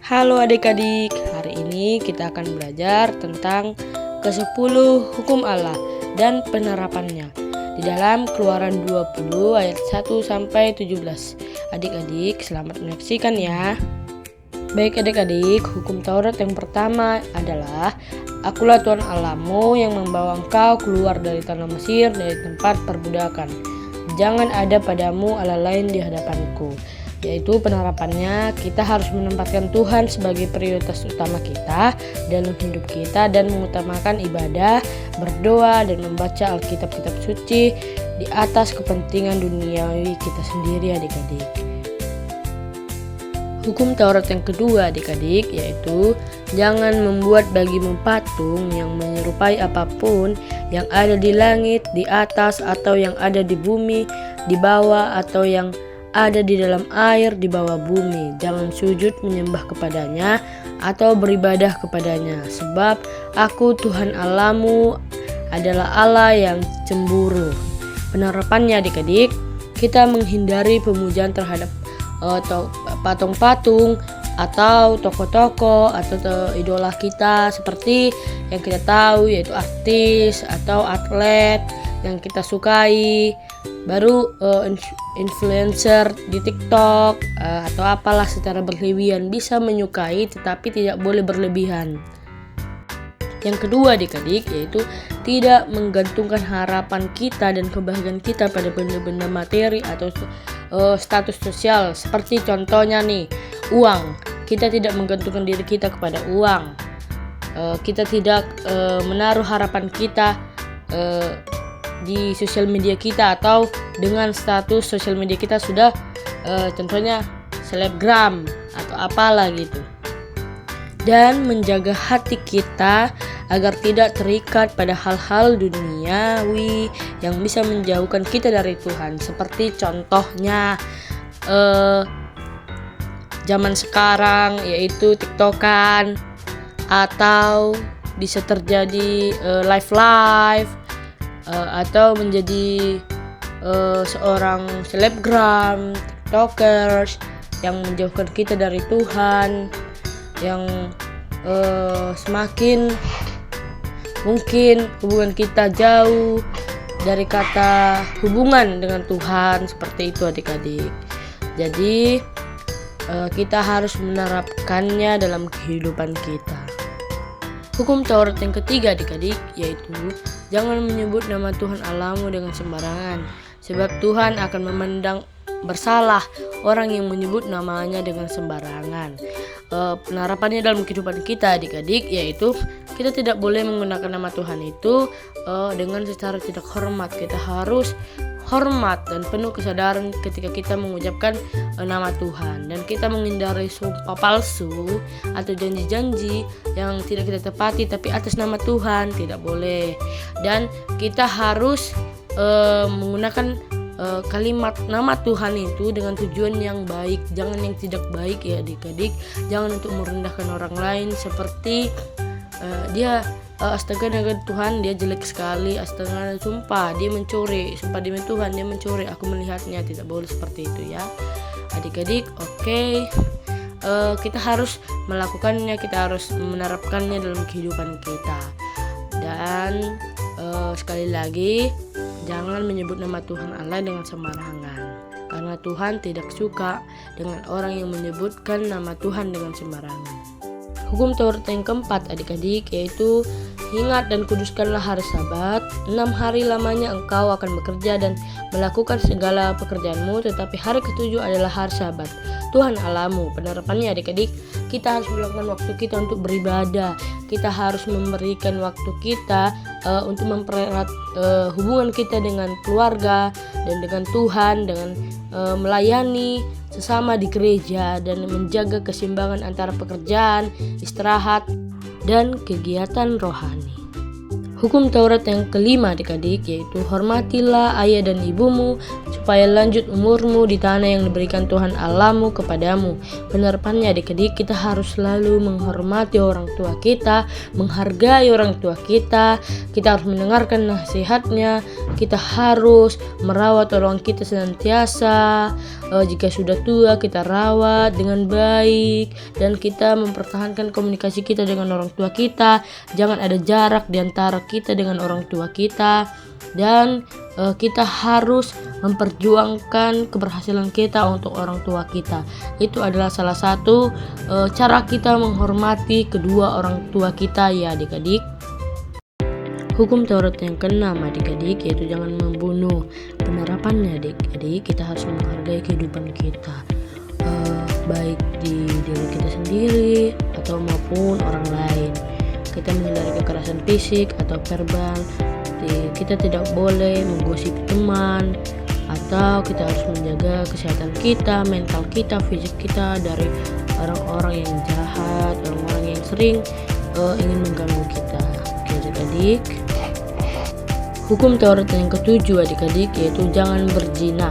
Halo adik-adik, hari ini kita akan belajar tentang ke-10 hukum Allah dan penerapannya di dalam Keluaran 20 ayat 1-17. Adik-adik, selamat menyaksikan ya. Baik adik-adik, hukum Taurat yang pertama adalah Akulah Tuhan Allahmu yang membawa engkau keluar dari tanah Mesir, dari tempat perbudakan. Jangan ada padamu Allah lain di hadapanku. Yaitu penerapannya, kita harus menempatkan Tuhan sebagai prioritas utama kita dalam hidup kita dan mengutamakan ibadah, berdoa, dan membaca Alkitab-kitab suci di atas kepentingan duniawi kita sendiri adik-adik. Hukum Taurat yang kedua adik-adik yaitu jangan membuat bagimu patung yang menyerupai apapun yang ada di langit, di atas, atau yang ada di bumi, di bawah, atau yang ada di dalam air di bawah bumi. Jangan sujud menyembah kepadanya atau beribadah kepadanya, sebab aku Tuhan Allahmu adalah Allah yang cemburu. Penerapannya adik-adik, kita menghindari pemujaan terhadap patung-patung atau tokoh-tokoh atau idola kita seperti yang kita tahu yaitu artis atau atlet yang kita sukai, baru influencer di TikTok atau apalah secara berlebihan. Bisa menyukai tetapi tidak boleh berlebihan. Yang kedua adik-adik yaitu tidak menggantungkan harapan kita dan kebahagiaan kita pada benda-benda materi atau status sosial, seperti contohnya nih uang. Kita tidak menggantungkan diri kita kepada uang. Kita tidak menaruh harapan kita di sosial media kita atau dengan status sosial media kita sudah contohnya selebgram atau apalah gitu. Dan menjaga hati kita agar tidak terikat pada hal-hal duniawi yang bisa menjauhkan kita dari Tuhan, seperti contohnya zaman sekarang yaitu TikTokan, atau bisa terjadi live atau menjadi seorang selebgram, tiktokers yang menjauhkan kita dari Tuhan, yang semakin mungkin hubungan kita jauh dari kata hubungan dengan Tuhan, seperti itu adik-adik. Jadi kita harus menerapkannya dalam kehidupan kita. Hukum Taurat yang ketiga adik-adik yaitu jangan menyebut nama Tuhan Allahmu dengan sembarangan, sebab Tuhan akan memandang bersalah orang yang menyebut namanya dengan sembarangan. Penerapannya dalam kehidupan kita adik-adik yaitu kita tidak boleh menggunakan nama Tuhan itu dengan secara tidak hormat. Kita harus hormat dan penuh kesadaran ketika kita mengucapkan nama Tuhan, dan kita menghindari sumpah palsu atau janji-janji yang tidak kita tepati tapi atas nama Tuhan, tidak boleh. Dan kita harus menggunakan kalimat nama Tuhan itu dengan tujuan yang baik, jangan yang tidak baik ya adik-adik. Jangan untuk merendahkan orang lain seperti dia astaga Tuhan dia jelek sekali, astaga sumpah dia mencuri, sumpah demi Tuhan dia mencuri, aku melihatnya. Tidak boleh seperti itu ya adik-adik. Oke. Kita harus melakukannya, kita harus menerapkannya dalam kehidupan kita. Dan sekali lagi, jangan menyebut nama Tuhan Allah dengan sembarangan, karena Tuhan tidak suka dengan orang yang menyebutkan nama Tuhan dengan sembarangan. Hukum Taurat yang keempat adik-adik yaitu ingat dan kuduskanlah hari Sabat. 6 hari lamanya engkau akan bekerja dan melakukan segala pekerjaanmu, tetapi hari ke-7 adalah hari Sabat Tuhan Allahmu. Penerapannya adik-adik, kita harus melakukan waktu kita untuk beribadah. Kita harus memberikan waktu kita untuk mempererat hubungan kita dengan keluarga dan dengan Tuhan, dengan melayani sesama di gereja, dan menjaga keseimbangan antara pekerjaan, istirahat, dan kegiatan rohani. Hukum Taurat yang kelima adik-adik yaitu hormatilah ayah dan ibumu supaya lanjut umurmu di tanah yang diberikan Tuhan Allahmu kepadamu. Penerapannya adik-adik, kita harus selalu menghormati orang tua kita, menghargai orang tua kita harus mendengarkan nasihatnya, kita harus merawat orang kita senantiasa. Jika sudah tua kita rawat dengan baik dan kita mempertahankan komunikasi kita dengan orang tua kita. Jangan ada jarak di antara kita dengan orang tua kita, dan kita harus memperjuangkan keberhasilan kita untuk orang tua kita. Itu adalah salah satu cara kita menghormati kedua orang tua kita ya adik-adik. Hukum Taurat yang keenam adik-adik yaitu jangan membunuh. Penerapannya adik-adik, kita harus menghargai kehidupan kita, baik di diri kita sendiri atau maupun orang lain. Kita menghindari kekerasan fisik atau verbal. Kita tidak boleh menggosip teman, atau kita harus menjaga kesehatan kita, mental kita, fisik kita dari orang-orang yang jahat, orang-orang yang sering ingin mengganggu kita. Oke adik-adik. Hukum Taurat yang ketujuh adik-adik yaitu jangan berzina.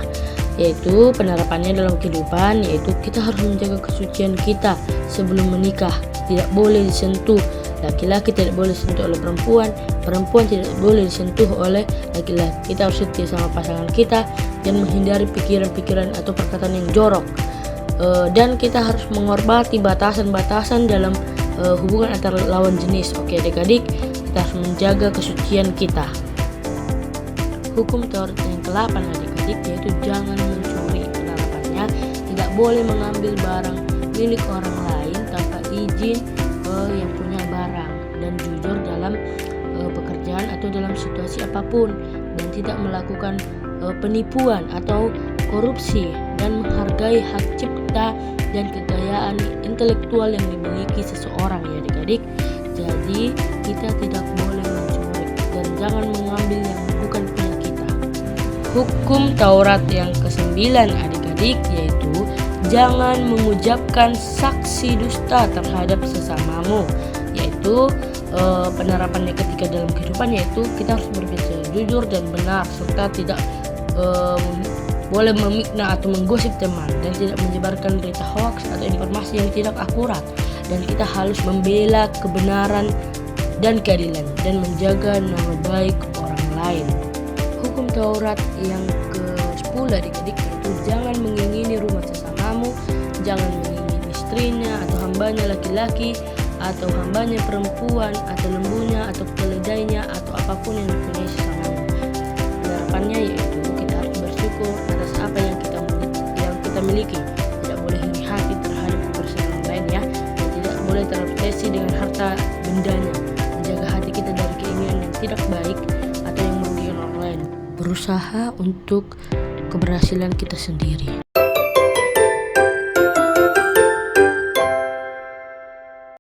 Yaitu penerapannya dalam kehidupan, yaitu kita harus menjaga kesucian kita sebelum menikah. Tidak boleh disentuh. Laki-laki tidak boleh disentuh oleh perempuan, perempuan tidak boleh disentuh oleh laki-laki. Kita harus setia sama pasangan kita dan menghindari pikiran-pikiran atau perkataan yang jorok. Dan kita harus menghormati batasan-batasan dalam hubungan antar lawan jenis. Oke adik-adik, kita harus menjaga kesucian kita. Hukum Taurat yang ke-8 adik-adik yaitu jangan mencuri. Penerapannya tidak boleh mengambil barang milik orang lain tanpa izin yang punya barang, dan jujur dalam pekerjaan atau dalam situasi apapun, dan tidak melakukan penipuan atau korupsi, dan menghargai hak cipta dan kekayaan intelektual yang dimiliki seseorang ya adik-adik. Jadi kita tidak boleh mencuri dan jangan mengambil yang bukan punya kita. Hukum Taurat yang ke-9 adik-adik yaitu jangan mengucapkan saksi dusta terhadap sesamamu. Yaitu penerapannya ketika dalam kehidupan yaitu kita harus berbicara jujur dan benar, serta tidak boleh memikna atau menggosip teman, dan tidak menyebarkan berita hoax atau informasi yang tidak akurat. Dan kita harus membela kebenaran dan keadilan dan menjaga nama baik orang lain. Hukum Taurat yang ke-10 adik-adik yaitu jangan mengingini rumah sesamamu, jangan mengingini istrinya atau hambanya laki-laki atau hambanya perempuan atau lembunya atau keledainya atau apapun yang dipunyai sesamamu. Penerapannya yaitu kita harus bersyukur atas apa yang kita miliki. Tidak boleh iri hati terhadap kebersihan orang lain ya, dan tidak boleh terobsesi dengan harta bendanya. Menjaga hati kita dari keinginan yang tidak baik atau yang merugikan orang lain. Berusaha untuk keberhasilan kita sendiri.